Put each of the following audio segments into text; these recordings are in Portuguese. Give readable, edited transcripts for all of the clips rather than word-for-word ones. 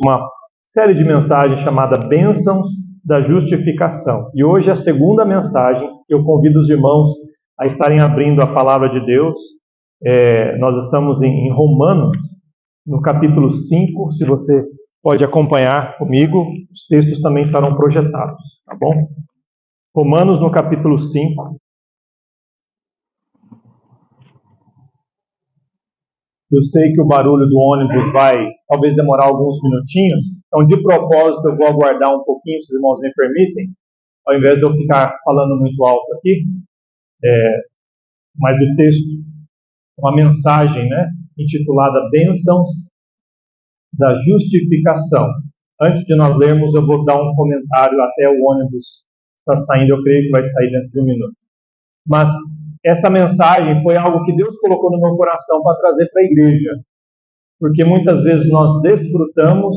uma série de mensagens chamada Bênçãos da Justificação. E hoje a segunda mensagem, que eu convido os irmãos a estarem abrindo a palavra de Deus. Nós estamos em Romanos, no capítulo 5, se você pode acompanhar comigo, os textos também estarão projetados, tá bom? Romanos no capítulo 5. Eu sei que o barulho do ônibus vai talvez demorar alguns minutinhos, então de propósito eu vou aguardar um pouquinho, se os irmãos me permitem, ao invés de eu ficar falando muito alto aqui. Mas o texto, uma mensagem, intitulada Bênçãos da Justificação. Antes de nós lermos, eu vou dar um comentário até o ônibus está saindo, eu creio que vai sair dentro de um minuto. Mas essa mensagem foi algo que Deus colocou no meu coração para trazer para a igreja. Porque muitas vezes nós desfrutamos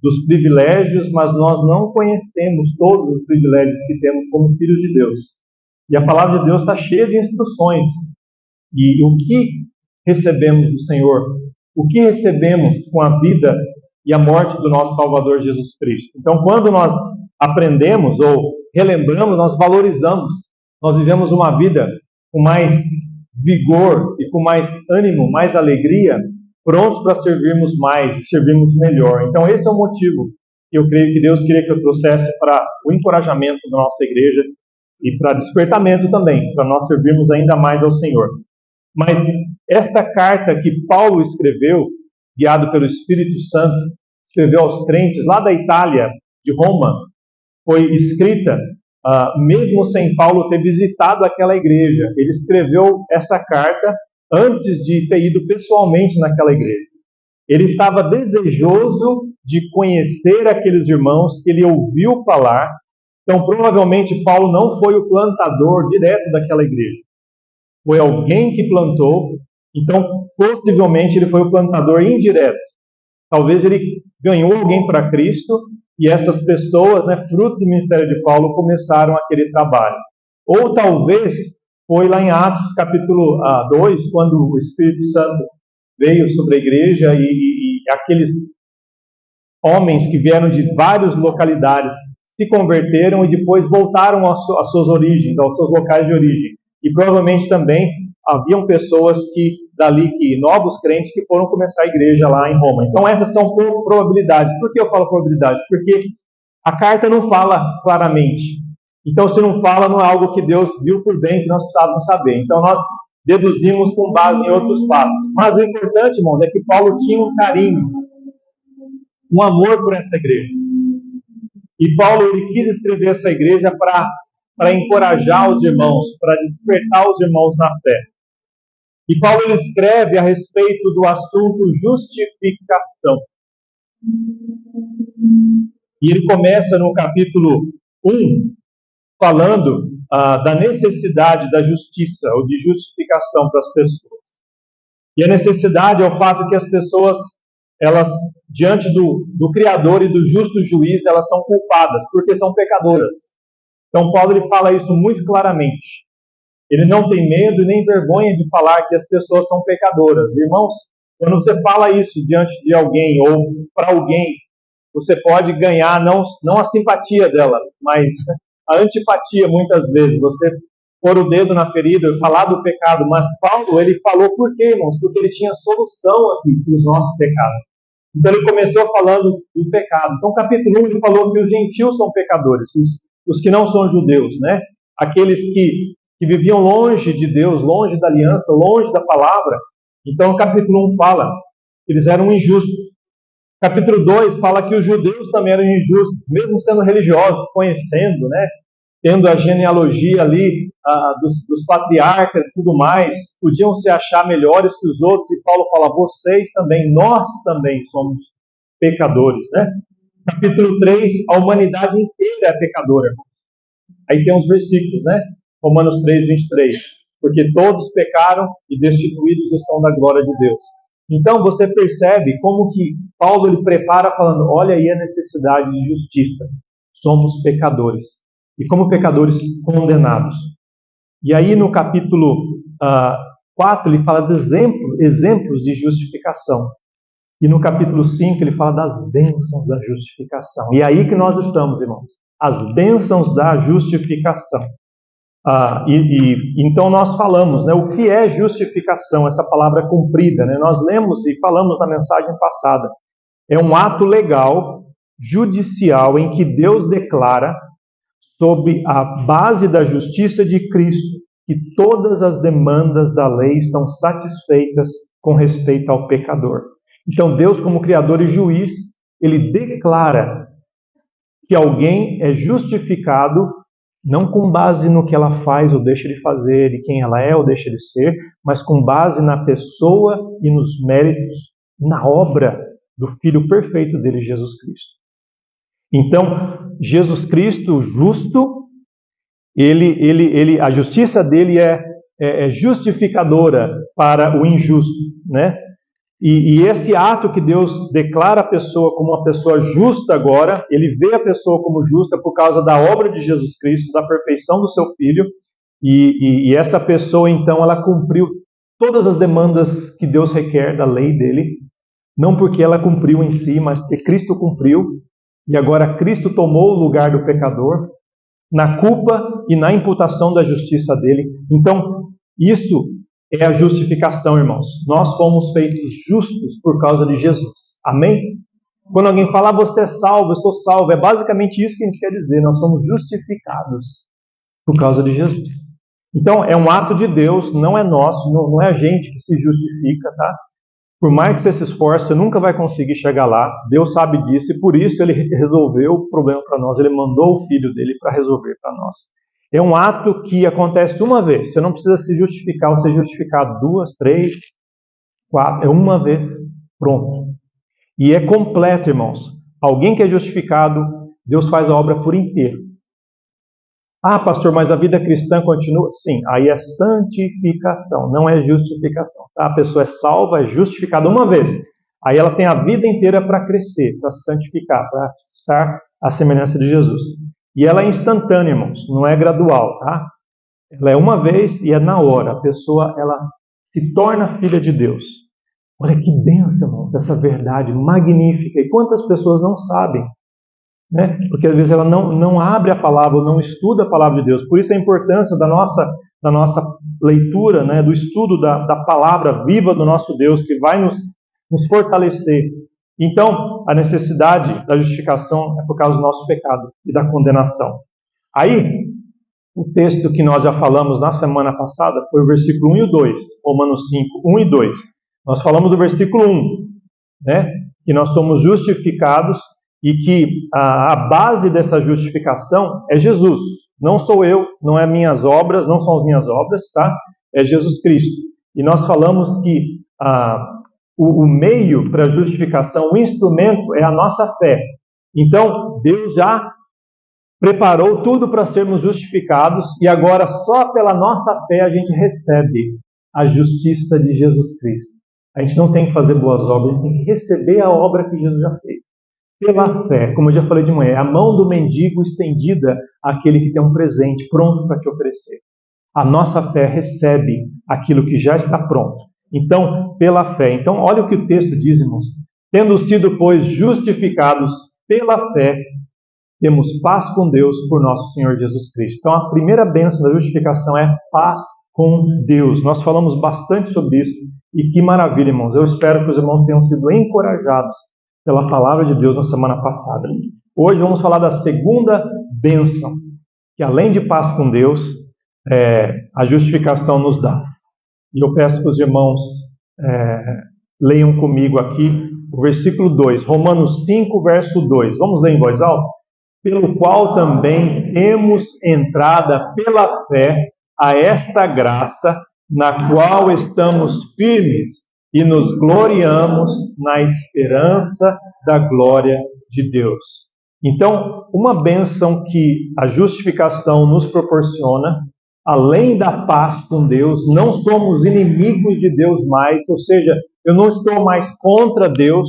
dos privilégios, mas nós não conhecemos todos os privilégios que temos como filhos de Deus. E a palavra de Deus está cheia de instruções. E o que recebemos do Senhor? O que recebemos com a vida e a morte do nosso Salvador Jesus Cristo? Então, quando nós aprendemos ou relembramos, nós valorizamos. Nós vivemos uma vida com mais vigor e com mais ânimo, mais alegria, prontos para servirmos mais e servirmos melhor. Então esse é o motivo que eu creio que Deus queria que eu trouxesse para o encorajamento da nossa igreja e para despertamento também, para nós servirmos ainda mais ao Senhor. Mas esta carta que Paulo escreveu, guiado pelo Espírito Santo, escreveu aos crentes lá da Itália, de Roma, foi escrita mesmo sem Paulo ter visitado aquela igreja. Ele escreveu essa carta antes de ter ido pessoalmente naquela igreja. Ele estava desejoso de conhecer aqueles irmãos que ele ouviu falar. Então, provavelmente, Paulo não foi o plantador direto daquela igreja. Foi alguém que plantou. Então, possivelmente, ele foi o plantador indireto. Talvez ele ganhou alguém para Cristo. E essas pessoas, fruto do ministério de Paulo, começaram aquele trabalho. Ou talvez foi lá em Atos capítulo 2, quando o Espírito Santo veio sobre a igreja e aqueles homens que vieram de várias localidades se converteram e depois voltaram às suas origens, aos seus locais de origem. E provavelmente também haviam pessoas novos crentes que foram começar a igreja lá em Roma. Então essas são probabilidades. Por que eu falo probabilidades? Porque a carta não fala claramente. Então se não fala, não é algo que Deus viu por bem, que nós precisávamos saber. Então nós deduzimos com base em outros fatos. Mas o importante, irmãos, é que Paulo tinha um carinho, um amor por essa igreja. E Paulo ele quis escrever essa igreja para encorajar os irmãos, para despertar os irmãos na fé. E Paulo ele escreve a respeito do assunto justificação. E ele começa no capítulo 1, falando da necessidade da justiça, ou de justificação para as pessoas. E a necessidade é o fato que as pessoas, elas, diante do Criador e do justo juiz, elas são culpadas, porque são pecadoras. Então Paulo ele fala isso muito claramente. Ele não tem medo e nem vergonha de falar que as pessoas são pecadoras. Irmãos, quando você fala isso diante de alguém ou para alguém, você pode ganhar não a simpatia dela, mas a antipatia muitas vezes. Você pôr o dedo na ferida e falar do pecado. Mas Paulo, ele falou por quê, irmãos? Porque ele tinha solução aqui para os nossos pecados. Então ele começou falando do pecado. Então capítulo 1 ele falou que os gentios são pecadores, os que não são judeus, aqueles que viviam longe de Deus, longe da aliança, longe da palavra. Então, o capítulo 1 fala que eles eram injustos. Capítulo 2 fala que os judeus também eram injustos, mesmo sendo religiosos, conhecendo, tendo a genealogia ali dos patriarcas e tudo mais, podiam se achar melhores que os outros. E Paulo fala, vocês também, nós também somos pecadores. Capítulo 3, a humanidade inteira é pecadora. Aí tem uns versículos, Romanos 3, 23. Porque todos pecaram e destituídos estão da glória de Deus. Então você percebe como que Paulo ele prepara falando, olha aí a necessidade de justiça. Somos pecadores. E como pecadores condenados. E aí no capítulo 4 ele fala de exemplos de justificação. E no capítulo 5 ele fala das bênçãos da justificação. E é aí que nós estamos, irmãos. As bênçãos da justificação. Então nós falamos, né, o que é justificação, essa palavra comprida, né? Nós lemos e falamos na mensagem passada. É um ato legal, judicial, em que Deus declara, sob a base da justiça de Cristo, que todas as demandas da lei estão satisfeitas com respeito ao pecador. Então Deus, como Criador e Juiz, Ele declara que alguém é justificado não com base no que ela faz ou deixa de fazer, de quem ela é ou deixa de ser, mas com base na pessoa e nos méritos, na obra do Filho perfeito dele, Jesus Cristo. Então, Jesus Cristo, justo, a justiça dele é justificadora para o injusto, né? E esse ato que Deus declara a pessoa como uma pessoa justa agora, Ele vê a pessoa como justa por causa da obra de Jesus Cristo, da perfeição do seu Filho, e essa pessoa então ela cumpriu todas as demandas que Deus requer da lei dele, não porque ela cumpriu em si, mas porque Cristo cumpriu, e agora Cristo tomou o lugar do pecador, na culpa e na imputação da justiça dele. Então, isso é a justificação, irmãos. Nós fomos feitos justos por causa de Jesus. Amém? Quando alguém fala, você é salvo, eu estou salvo, é basicamente isso que a gente quer dizer. Nós somos justificados por causa de Jesus. Então, é um ato de Deus, não é nosso, não é a gente que se justifica, tá? Por mais que você se esforce, você nunca vai conseguir chegar lá. Deus sabe disso e por isso Ele resolveu o problema para nós. Ele mandou o Filho dele para resolver para nós. É um ato que acontece uma vez. Você não precisa se justificar ou ser justificado 2, 3, 4. É uma vez. Pronto. E é completo, irmãos. Alguém que é justificado, Deus faz a obra por inteiro. Ah, pastor, mas a vida cristã continua? Sim, aí é santificação, não é justificação. Tá? A pessoa é salva, é justificada uma vez. Aí ela tem a vida inteira para crescer, para se santificar, para estar à semelhança de Jesus. E ela é instantânea, irmãos, não é gradual, tá? Ela é uma vez e é na hora. A pessoa, ela se torna filha de Deus. Olha que bênção, irmãos, essa verdade magnífica. E quantas pessoas não sabem, né? Porque às vezes ela não abre a palavra, ou não estuda a palavra de Deus. Por isso a importância da nossa leitura, né? Do estudo da palavra viva do nosso Deus, que vai nos fortalecer. Então, a necessidade da justificação é por causa do nosso pecado e da condenação. Aí, o texto que nós já falamos na semana passada foi o versículo 1 e o 2, Romanos 5, 1 e 2. Nós falamos do versículo 1, né? Que nós somos justificados e que a base dessa justificação é Jesus. Não sou eu, não é minhas obras, não são as minhas obras, tá? É Jesus Cristo. E nós falamos que o meio para a justificação, o instrumento é a nossa fé. Então, Deus já preparou tudo para sermos justificados e agora só pela nossa fé a gente recebe a justiça de Jesus Cristo. A gente não tem que fazer boas obras, a gente tem que receber a obra que Jesus já fez. Pela fé, como eu já falei de manhã, é a mão do mendigo estendida àquele que tem um presente pronto para te oferecer. A nossa fé recebe aquilo que já está pronto. Então, pela fé. Então, olha o que o texto diz, irmãos. Tendo sido, pois, justificados pela fé, temos paz com Deus por nosso Senhor Jesus Cristo. Então, a primeira bênção da justificação é paz com Deus. Nós falamos bastante sobre isso. E que maravilha, irmãos. Eu espero que os irmãos tenham sido encorajados pela palavra de Deus na semana passada. Hoje vamos falar da segunda bênção, que além de paz com Deus, a justificação nos dá. E eu peço que os irmãos leiam comigo aqui o versículo 2, Romanos 5, verso 2. Vamos ler em voz alta? Pelo qual também temos entrada pela fé a esta graça, na qual estamos firmes e nos gloriamos na esperança da glória de Deus. Então, uma bênção que a justificação nos proporciona, além da paz com Deus, não somos inimigos de Deus mais, ou seja, eu não estou mais contra Deus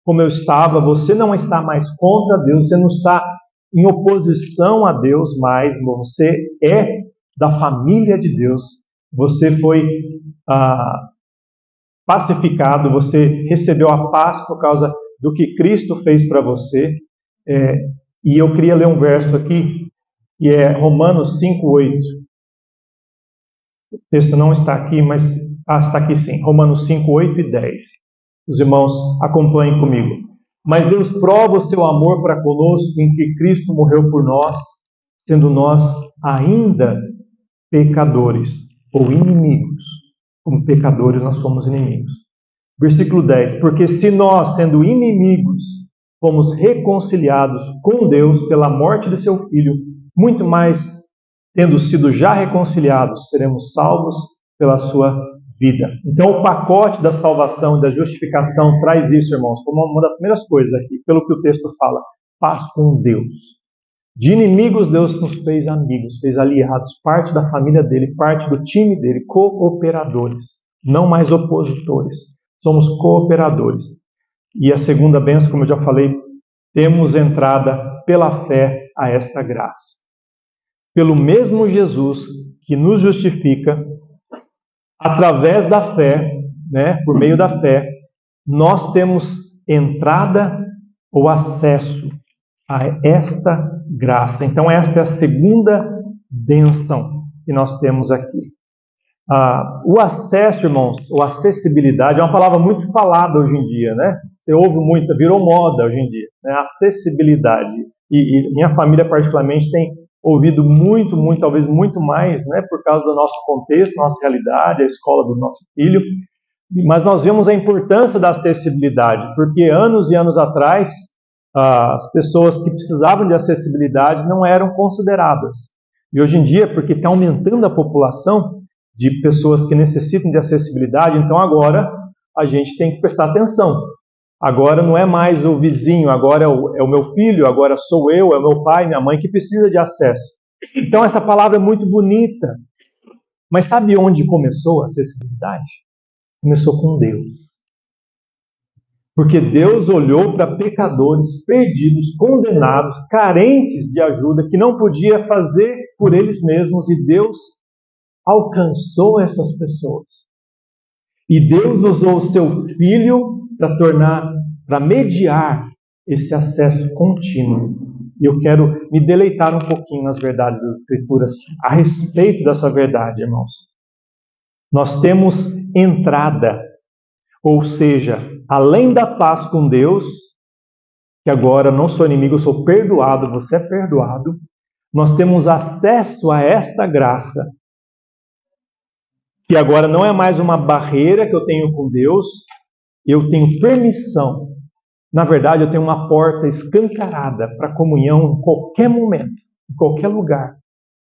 como eu estava, você não está mais contra Deus, você não está em oposição a Deus mais, você é da família de Deus, você foi pacificado, você recebeu a paz por causa do que Cristo fez para você. E eu queria ler um verso aqui, que é Romanos 5:8. O texto não está aqui, mas está aqui sim. Romanos 5:8 e 10. Os irmãos acompanhem comigo. Mas Deus prova o seu amor para conosco em que Cristo morreu por nós, sendo nós ainda pecadores ou inimigos. Como pecadores nós somos inimigos. Versículo 10. Porque se nós, sendo inimigos, fomos reconciliados com Deus pela morte de seu Filho, muito mais, tendo sido já reconciliados, seremos salvos pela sua vida. Então o pacote da salvação e da justificação traz isso, irmãos, como uma das primeiras coisas aqui, pelo que o texto fala, paz com Deus. De inimigos, Deus nos fez amigos, fez aliados, parte da família dele, parte do time dele, cooperadores, não mais opositores. Somos cooperadores. E a segunda bênção, como eu já falei, temos entrada pela fé a esta graça. Pelo mesmo Jesus que nos justifica, através da fé, por meio da fé, nós temos entrada ou acesso a esta graça. Então esta é a segunda bênção que nós temos aqui. O acesso, irmãos, ou acessibilidade, é uma palavra muito falada hoje em dia, né? Você ouve muito, virou moda hoje em dia, né? Acessibilidade. E minha família particularmente tem ouvido muito, talvez muito mais, né? Por causa do nosso contexto, nossa realidade, a escola do nosso filho. Mas nós vemos a importância da acessibilidade, porque anos e anos atrás, as pessoas que precisavam de acessibilidade não eram consideradas. E hoje em dia, porque está aumentando a população de pessoas que necessitam de acessibilidade, então agora a gente tem que prestar atenção. Agora não é mais o vizinho, agora é o meu filho, agora sou eu, é o meu pai, minha mãe que precisa de acesso. Então essa palavra é muito bonita. Mas sabe onde começou a acessibilidade? Começou com Deus. Porque Deus olhou para pecadores perdidos, condenados, carentes de ajuda, que não podia fazer por eles mesmos, e Deus alcançou essas pessoas. E Deus usou o seu Filho para mediar esse acesso contínuo. E eu quero me deleitar um pouquinho nas verdades das Escrituras a respeito dessa verdade, irmãos. Nós temos entrada, ou seja, além da paz com Deus, que agora não sou inimigo, eu sou perdoado, você é perdoado, nós temos acesso a esta graça, que agora não é mais uma barreira que eu tenho com Deus, eu tenho permissão. Na verdade, eu tenho uma porta escancarada para comunhão em qualquer momento, em qualquer lugar,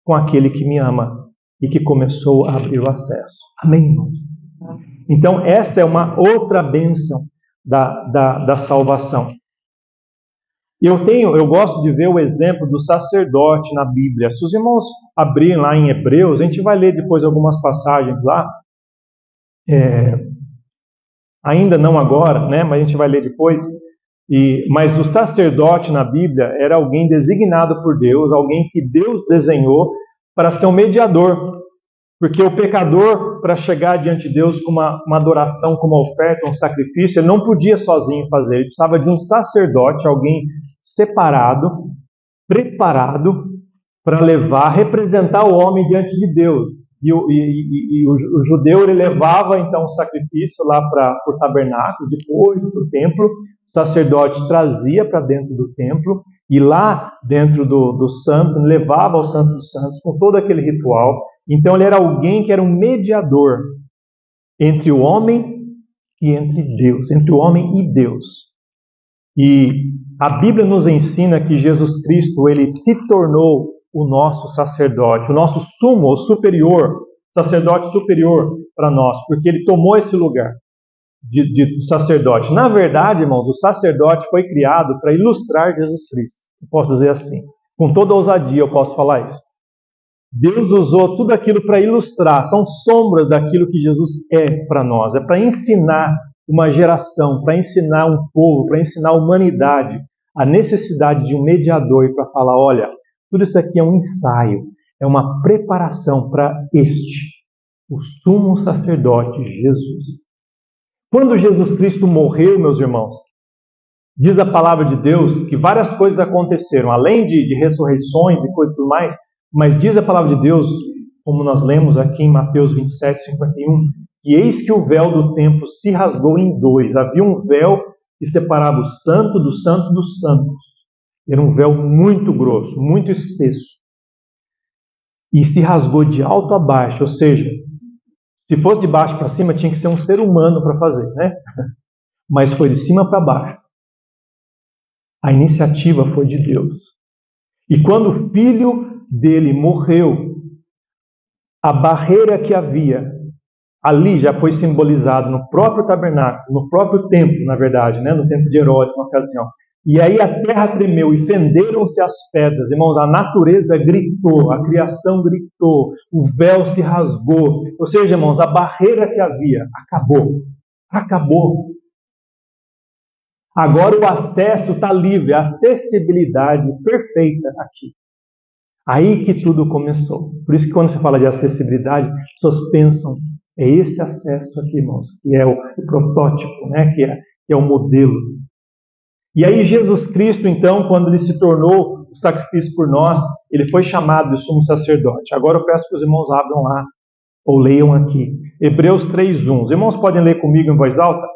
com aquele que me ama e que começou a abrir o acesso. Amém, irmãos? Então, esta é uma outra bênção da salvação. Eu gosto de ver o exemplo do sacerdote na Bíblia. Se os irmãos abrirem lá em Hebreus, a gente vai ler depois algumas passagens lá. Ainda não agora, né? Mas a gente vai ler depois. Mas o sacerdote na Bíblia era alguém designado por Deus, alguém que Deus desenhou para ser um mediador. Porque o pecador, para chegar diante de Deus com uma adoração, com uma oferta, um sacrifício, ele não podia sozinho fazer. Ele precisava de um sacerdote, alguém separado, preparado para representar o homem diante de Deus. E o judeu ele levava então o sacrifício lá para o tabernáculo, depois para o templo. O sacerdote trazia para dentro do templo e lá dentro do santo, levava ao Santo dos Santos com todo aquele ritual. Então ele era alguém que era um mediador entre o homem e entre Deus, entre o homem e Deus. E a Bíblia nos ensina que Jesus Cristo, ele se tornou o nosso sacerdote, o nosso sumo, o superior, sacerdote superior para nós, porque ele tomou esse lugar de sacerdote. Na verdade, irmãos, o sacerdote foi criado para ilustrar Jesus Cristo. Eu posso dizer assim, com toda ousadia eu posso falar isso. Deus usou tudo aquilo para ilustrar, são sombras daquilo que Jesus é para nós. É para ensinar uma geração, para ensinar um povo, para ensinar a humanidade a necessidade de um mediador e para falar, olha, tudo isso aqui é um ensaio, é uma preparação para o sumo sacerdote Jesus. Quando Jesus Cristo morreu, meus irmãos, diz a palavra de Deus que várias coisas aconteceram, além de ressurreições e coisas tudo mais, mas diz a palavra de Deus, como nós lemos aqui em Mateus 27, 51, que eis que o véu do templo se rasgou em dois. Havia um véu que separava o santo do santo dos santos. Era um véu muito grosso, muito espesso. E se rasgou de alto a baixo, ou seja, se fosse de baixo para cima, tinha que ser um ser humano para fazer, né? Mas foi de cima para baixo. A iniciativa foi de Deus. E quando o filho dele morreu, a barreira que havia ali já foi simbolizado no próprio tabernáculo, no próprio templo, na verdade, né? No templo de Herodes, na ocasião. E aí a terra tremeu e fenderam-se as pedras. Irmãos, a natureza gritou, a criação gritou, o véu se rasgou. Ou seja, irmãos, a barreira que havia acabou. Acabou. Agora o acesso está livre, a acessibilidade perfeita aqui. Aí que tudo começou. Por isso que quando se fala de acessibilidade, as pessoas pensam, é esse acesso aqui, irmãos, que é o protótipo, né? que é o modelo. E aí Jesus Cristo, então, quando ele se tornou o sacrifício por nós, ele foi chamado de sumo sacerdote. Agora eu peço que os irmãos abram lá, ou leiam aqui. Hebreus 3:1. Os irmãos podem ler comigo em voz alta?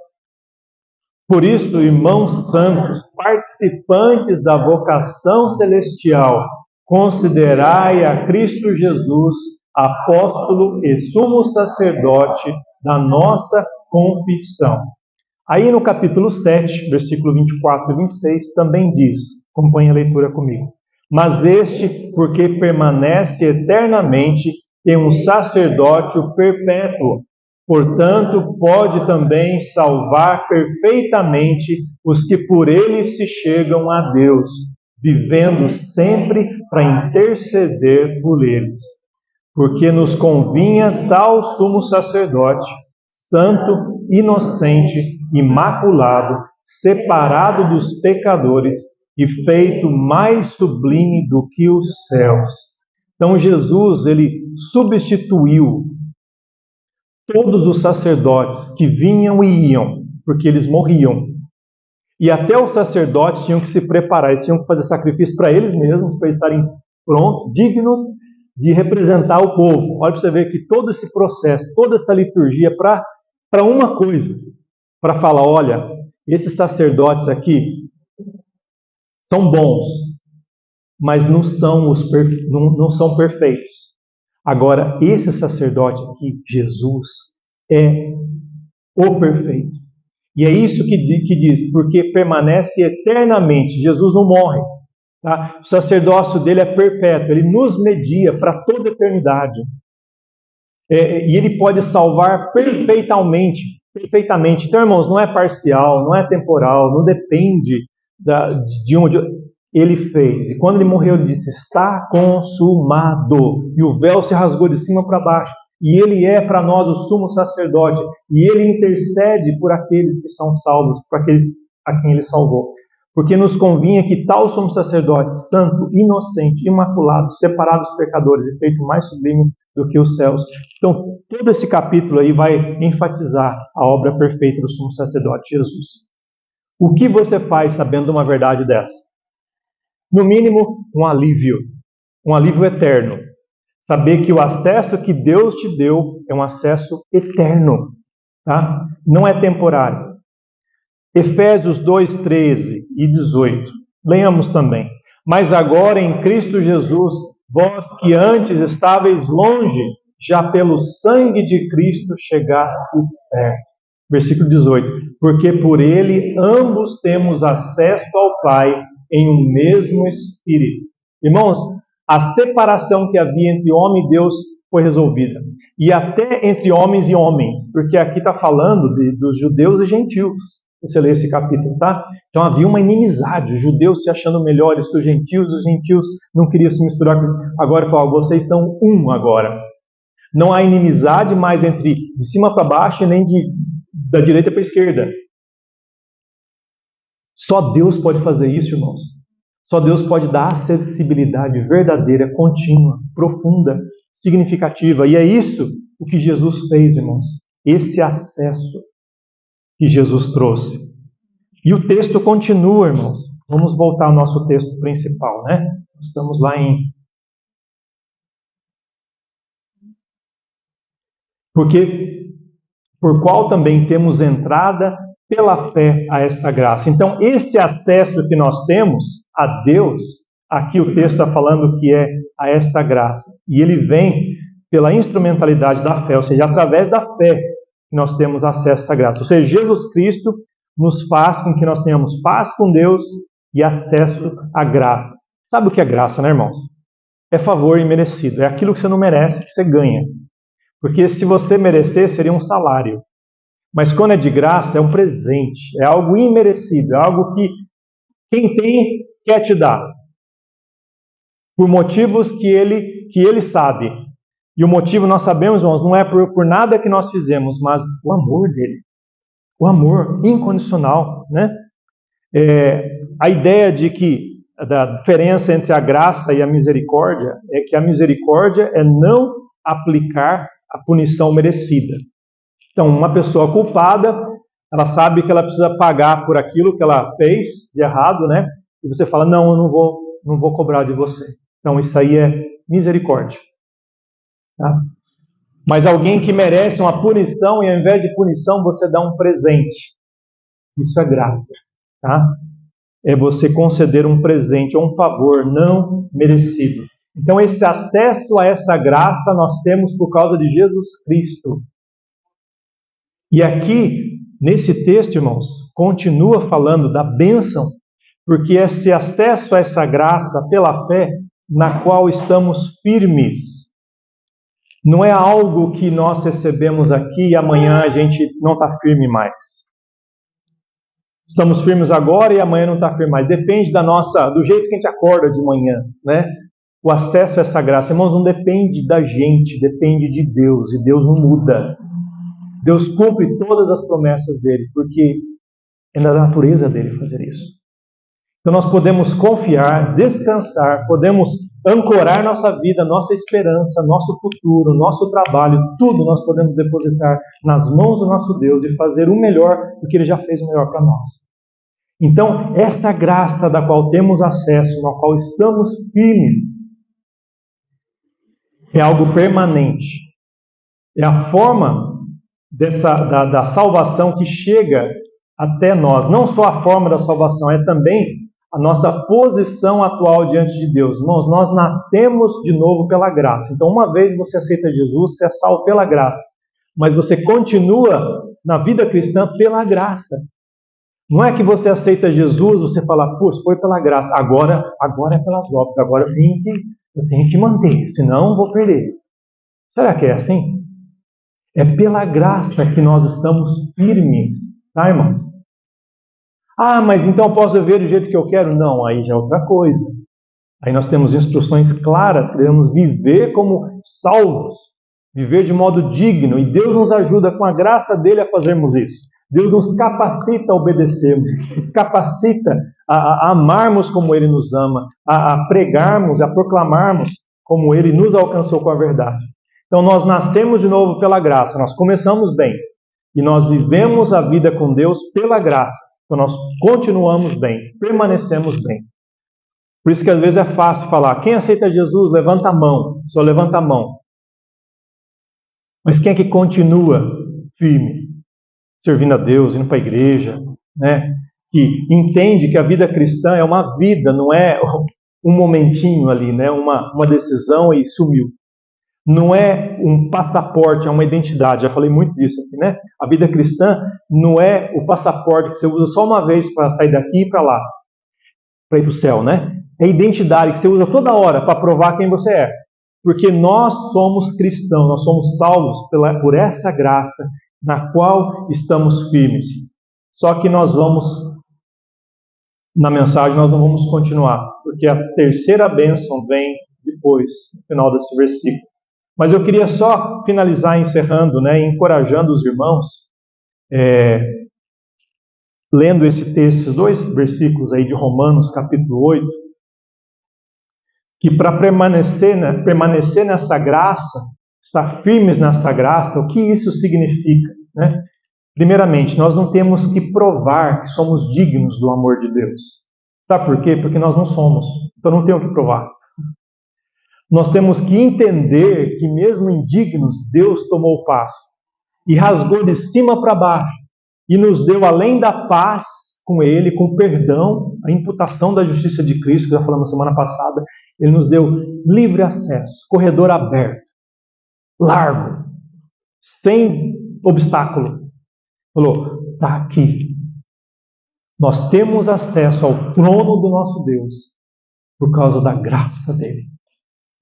Por isso, irmãos santos, participantes da vocação celestial, considerai a Cristo Jesus, apóstolo e sumo sacerdote da nossa confissão. Aí no capítulo 7, versículo 24 e 26, também diz, acompanhe a leitura comigo. Mas este, porque permanece eternamente, tem um sacerdócio perpétuo. Portanto, pode também salvar perfeitamente os que por ele se chegam a Deus, vivendo sempre para interceder por eles. Porque nos convinha tal sumo sacerdote, santo, inocente, imaculado, separado dos pecadores e feito mais sublime do que os céus. Então Jesus, ele substituiu todos os sacerdotes que vinham e iam, porque eles morriam. E até os sacerdotes tinham que se preparar, eles tinham que fazer sacrifício para eles mesmos, para estarem prontos, dignos de representar o povo. Olha para você ver que todo esse processo, toda essa liturgia para uma coisa, para falar, olha, esses sacerdotes aqui são bons, mas não são perfeitos. Agora, esse sacerdote aqui, Jesus, é o perfeito. E é isso que diz, porque permanece eternamente. Jesus não morre. Tá? O sacerdócio dele é perpétuo, ele nos media para toda a eternidade. E ele pode salvar perfeitamente. Então, irmãos, não é parcial, não é temporal, não depende de onde ele fez. E quando ele morreu, ele disse, está consumado. E o véu se rasgou de cima para baixo. E ele é para nós o sumo sacerdote. E ele intercede por aqueles que são salvos, por aqueles a quem ele salvou. Porque nos convinha que tal sumo sacerdote, santo, inocente, imaculado, separado dos pecadores e feito mais sublime do que os céus. Então, todo esse capítulo aí vai enfatizar a obra perfeita do sumo sacerdote, Jesus. O que você faz sabendo de uma verdade dessa? No mínimo, um alívio eterno. Saber que o acesso que Deus te deu é um acesso eterno, tá? Não é temporário. Efésios 2, 13 e 18. Leiamos também. Mas agora em Cristo Jesus, vós que antes estáveis longe, já pelo sangue de Cristo chegastes perto. Versículo 18. Porque por ele ambos temos acesso ao Pai em um mesmo Espírito. Irmãos, a separação que havia entre homem e Deus foi resolvida. E até entre homens e homens, porque aqui está falando dos judeus e gentios. Você lê esse capítulo, tá? Então havia uma inimizade, os judeus se achando melhores que os gentios não queriam se misturar. Agora falam, vocês são um agora. Não há inimizade mais entre de cima para baixo e nem da direita para a esquerda. Só Deus pode fazer isso, irmãos. Só Deus pode dar acessibilidade verdadeira, contínua, profunda, significativa. E é isso o que Jesus fez, irmãos. Esse acesso. que Jesus trouxe. E o texto continua, irmãos. Vamos voltar ao nosso texto principal, né? Estamos lá em... Porque, por qual também temos entrada pela fé a esta graça. Então, esse acesso que nós temos a Deus, aqui o texto está falando que é a esta graça. E ele vem pela instrumentalidade da fé, ou seja, através da fé que nós temos acesso a essa graça. Ou seja, Jesus Cristo nos faz com que nós tenhamos paz com Deus e acesso à graça. Sabe o que é graça, né, irmãos? É favor imerecido. É aquilo que você não merece, que você ganha. Porque se você merecer, seria um salário. Mas quando é de graça, é um presente. É algo imerecido. É algo que quem tem quer te dar. Por motivos que ele sabe. E o motivo nós sabemos, irmãos, não é por nada que nós fizemos, mas o amor dele. O amor incondicional, né? A ideia da diferença entre a graça e a misericórdia é que a misericórdia é não aplicar a punição merecida. Então, uma pessoa culpada, ela sabe que ela precisa pagar por aquilo que ela fez de errado, né? E você fala, não, eu não vou cobrar de você. Então, isso aí é misericórdia. Tá? Mas alguém que merece uma punição e ao invés de punição você dá um presente. Isso é graça. Tá? É você conceder um presente ou um favor não merecido. Então esse acesso a essa graça nós temos por causa de Jesus Cristo. E aqui, nesse texto, irmãos, continua falando da bênção, porque esse acesso a essa graça pela fé na qual estamos firmes. Não é algo que nós recebemos aqui e amanhã a gente não está firme mais. Estamos firmes agora e amanhã não está firme mais. Depende do jeito que a gente acorda de manhã, né? O acesso a essa graça, irmãos, não depende da gente, depende de Deus. E Deus não muda. Deus cumpre todas as promessas dele, porque é da natureza dele fazer isso. Então nós podemos confiar, descansar, podemos ancorar nossa vida, nossa esperança, nosso futuro, nosso trabalho, tudo nós podemos depositar nas mãos do nosso Deus e fazer o melhor do que Ele já fez o melhor para nós. Então, esta graça da qual temos acesso, na qual estamos firmes, é algo permanente. É a forma da salvação que chega até nós. Não só a forma da salvação, é também a nossa posição atual diante de Deus. Irmãos, nós nascemos de novo pela graça. Então, uma vez você aceita Jesus, você é salvo pela graça. Mas você continua na vida cristã pela graça. Não é que você aceita Jesus, você fala, putz, foi pela graça. Agora é pelas obras. Agora eu tenho que manter, senão eu vou perder. Será que é assim? É pela graça que nós estamos firmes. Tá, irmãos? Ah, mas então eu posso viver do jeito que eu quero? Não, aí já é outra coisa. Aí nós temos instruções claras que devemos viver como salvos, viver de modo digno, e Deus nos ajuda com a graça dele a fazermos isso. Deus nos capacita a obedecermos, nos capacita a amarmos como ele nos ama, a pregarmos, a proclamarmos como ele nos alcançou com a verdade. Então nós nascemos de novo pela graça, nós começamos bem, e nós vivemos a vida com Deus pela graça. Então nós continuamos bem, permanecemos bem. Por isso que às vezes é fácil falar, quem aceita Jesus, levanta a mão, só levanta a mão. Mas quem é que continua firme, servindo a Deus, indo para a igreja, né? Que entende que a vida cristã é uma vida, não é um momentinho ali, né? Uma decisão e sumiu. Não é um passaporte, é uma identidade. Já falei muito disso aqui, né? A vida cristã não é o passaporte que você usa só uma vez para sair daqui e para lá, para ir para o céu, né? É a identidade que você usa toda hora para provar quem você é. Porque nós somos cristãos, nós somos salvos por essa graça na qual estamos firmes. Só que nós vamos, na mensagem, nós não vamos continuar, porque a terceira bênção vem depois, no final desse versículo. Mas eu queria só finalizar encerrando, né, encorajando os irmãos, lendo esse texto, esses dois versículos aí de Romanos, capítulo 8, que para permanecer nessa graça, estar firmes nessa graça, o que isso significa, né? Primeiramente, nós não temos que provar que somos dignos do amor de Deus. Sabe por quê? Porque nós não somos. Então não temos que provar. Nós temos que entender que mesmo indignos, Deus tomou o passo e rasgou de cima para baixo e nos deu, além da paz com Ele, com perdão, a imputação da justiça de Cristo, que já falamos semana passada, Ele nos deu livre acesso, corredor aberto, largo, sem obstáculo. Falou, está aqui. Nós temos acesso ao trono do nosso Deus por causa da graça dele.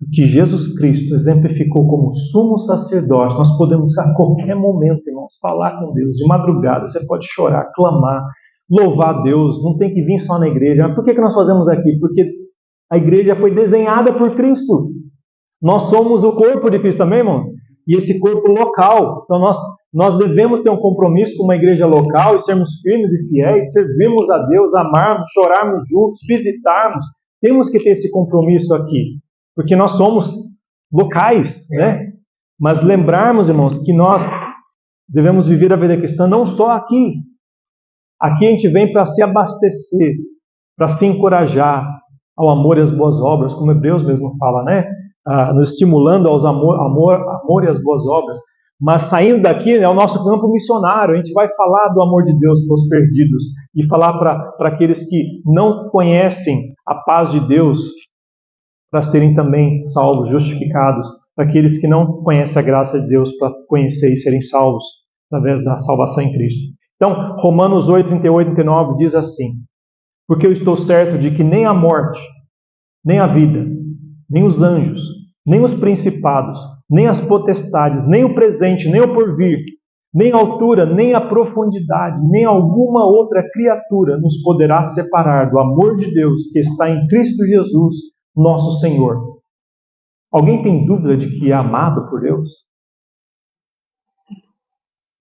O que Jesus Cristo exemplificou como sumo sacerdote, nós podemos a qualquer momento, irmãos, falar com Deus. De madrugada, você pode chorar, clamar, louvar a Deus. Não tem que vir só na igreja. Mas por que nós fazemos aqui? Porque a igreja foi desenhada por Cristo. Nós somos o corpo de Cristo também, irmãos. E esse corpo local. Então nós devemos ter um compromisso com uma igreja local e sermos firmes e fiéis, servirmos a Deus, amarmos, chorarmos juntos, visitarmos. Temos que ter esse compromisso aqui. Porque nós somos locais, né? Mas lembrarmos, irmãos, que nós devemos viver a vida cristã não só aqui. Aqui a gente vem para se abastecer, para se encorajar ao amor e às boas obras, como Hebreus mesmo fala, né? Nos estimulando aos amor e às boas obras. Mas saindo daqui é o nosso campo missionário. A gente vai falar do amor de Deus para os perdidos e falar para aqueles que não conhecem a paz de Deus, para serem também salvos, justificados, para aqueles que não conhecem a graça de Deus, para conhecer e serem salvos através da salvação em Cristo. Então, Romanos 8, 38 e 39 diz assim: porque eu estou certo de que nem a morte, nem a vida, nem os anjos, nem os principados, nem as potestades, nem o presente, nem o porvir, nem a altura, nem a profundidade, nem alguma outra criatura nos poderá separar do amor de Deus que está em Cristo Jesus, nosso Senhor. Alguém tem dúvida de que é amado por Deus?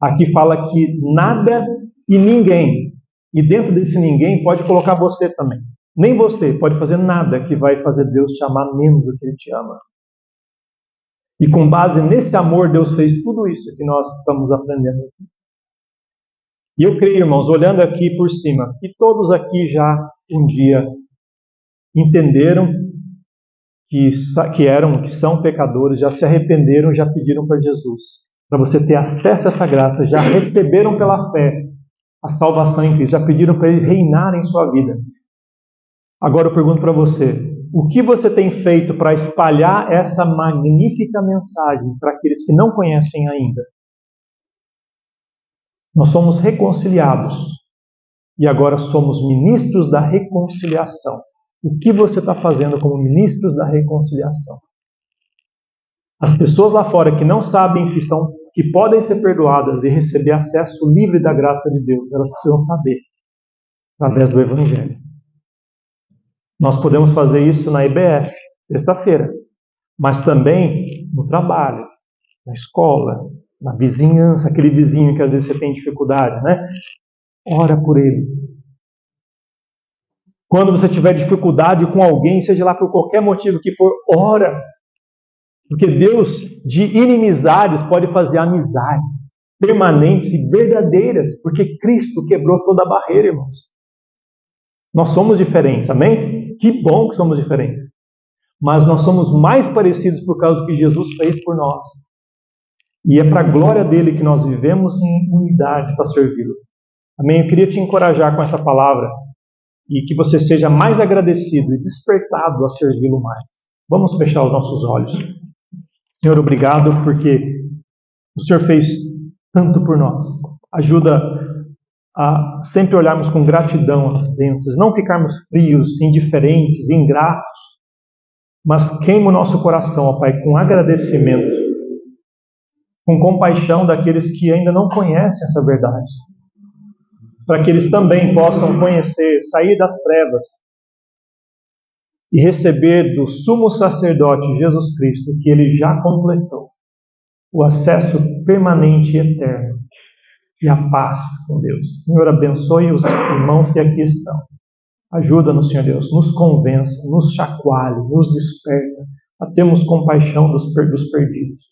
Aqui fala que nada e ninguém, e dentro desse ninguém pode colocar você também. Nem você pode fazer nada que vai fazer Deus te amar menos do que Ele te ama. E com base nesse amor, Deus fez tudo isso que nós estamos aprendendo aqui. E eu creio, irmãos, olhando aqui por cima, que todos aqui já um dia entenderam que são pecadores, já se arrependeram, já pediram para Jesus, para você ter acesso a essa graça, já receberam pela fé a salvação em Cristo, já pediram para Ele reinar em sua vida. Agora eu pergunto para você, o que você tem feito para espalhar essa magnífica mensagem para aqueles que não conhecem ainda? Nós somos reconciliados e agora somos ministros da reconciliação. O que você está fazendo como ministros da reconciliação? As pessoas lá fora que não sabem que podem ser perdoadas e receber acesso livre da graça de Deus, elas precisam saber, através do Evangelho. Nós podemos fazer isso na IBF, sexta-feira, mas também no trabalho, na escola, na vizinhança, aquele vizinho que às vezes você tem dificuldade, né? Ora por ele. Quando você tiver dificuldade com alguém, seja lá por qualquer motivo que for, ora. Porque Deus, de inimizades, pode fazer amizades permanentes e verdadeiras, porque Cristo quebrou toda a barreira, irmãos. Nós somos diferentes, amém? Que bom que somos diferentes. Mas nós somos mais parecidos por causa do que Jesus fez por nós. E é para a glória dele que nós vivemos em unidade para servi-lo. Amém? Eu queria te encorajar com essa palavra e que você seja mais agradecido e despertado a servi-lo mais. Vamos fechar os nossos olhos. Senhor, obrigado porque o Senhor fez tanto por nós. Ajuda a sempre olharmos com gratidão as bênçãos, não ficarmos frios, indiferentes, ingratos, mas queima o nosso coração, ó Pai, com agradecimento, com compaixão daqueles que ainda não conhecem essa verdade, para que eles também possam conhecer, sair das trevas e receber do sumo sacerdote Jesus Cristo, que Ele já completou, o acesso permanente e eterno e a paz com Deus. Senhor, abençoe os irmãos que aqui estão. Ajuda-nos, Senhor Deus, nos convença, nos chacoalhe, nos desperta, a termos compaixão dos perdidos.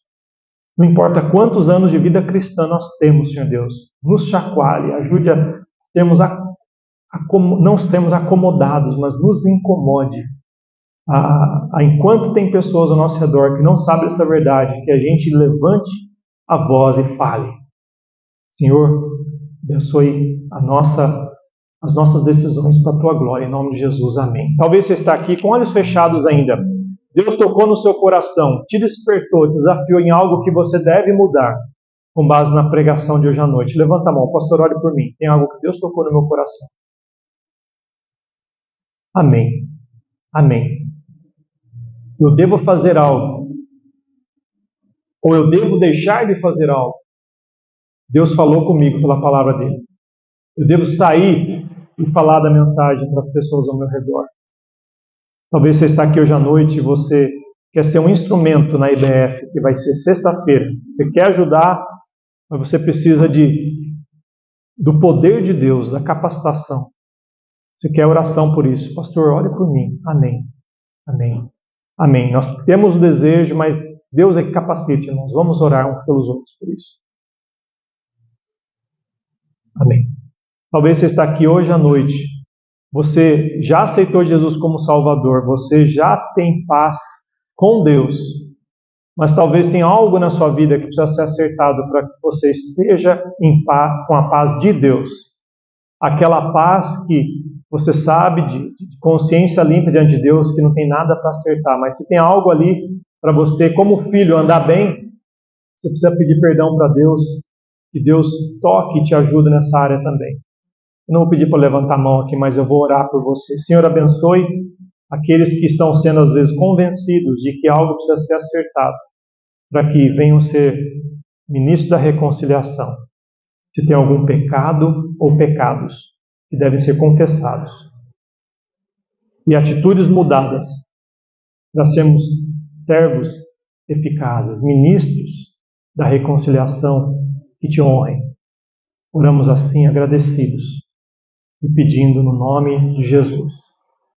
Não importa quantos anos de vida cristã nós temos, Senhor Deus, nos chacoalhe, ajude a termos não sermos acomodados, mas nos incomode. Enquanto tem pessoas ao nosso redor que não sabem essa verdade, que a gente levante a voz e fale. Senhor, abençoe as nossas decisões para a Tua glória, em nome de Jesus, amém. Talvez você está aqui com olhos fechados ainda. Deus tocou no seu coração, te despertou, te desafiou em algo que você deve mudar, com base na pregação de hoje à noite. Levanta a mão, pastor, ore por mim. Tem algo que Deus tocou no meu coração. Amém. Amém. Eu devo fazer algo, ou eu devo deixar de fazer algo. Deus falou comigo pela palavra dele. Eu devo sair e falar da mensagem para as pessoas ao meu redor. Talvez você está aqui hoje à noite e você quer ser um instrumento na IBF, que vai ser sexta-feira. Você quer ajudar, mas você precisa do poder de Deus, da capacitação. Você quer oração por isso. Pastor, ore por mim. Amém. Amém. Amém. Nós temos o desejo, mas Deus é que capacite, irmãos. Vamos orar uns pelos outros por isso. Amém. Talvez você está aqui hoje à noite. Você já aceitou Jesus como Salvador. Você já tem paz com Deus. Mas talvez tenha algo na sua vida que precisa ser acertado para que você esteja em paz, com a paz de Deus. Aquela paz que você sabe de consciência limpa diante de Deus, que não tem nada para acertar. Mas se tem algo ali para você, como filho, andar bem, você precisa pedir perdão para Deus, que Deus toque e te ajude nessa área também. Eu não vou pedir para levantar a mão aqui, mas eu vou orar por você. Senhor, abençoe aqueles que estão sendo, às vezes, convencidos de que algo precisa ser acertado, para que venham ser ministros da reconciliação. Se tem algum pecado ou pecados que devem ser confessados. E atitudes mudadas, para sermos servos eficazes, ministros da reconciliação que te honrem. Oramos assim, agradecidos, e pedindo no nome de Jesus.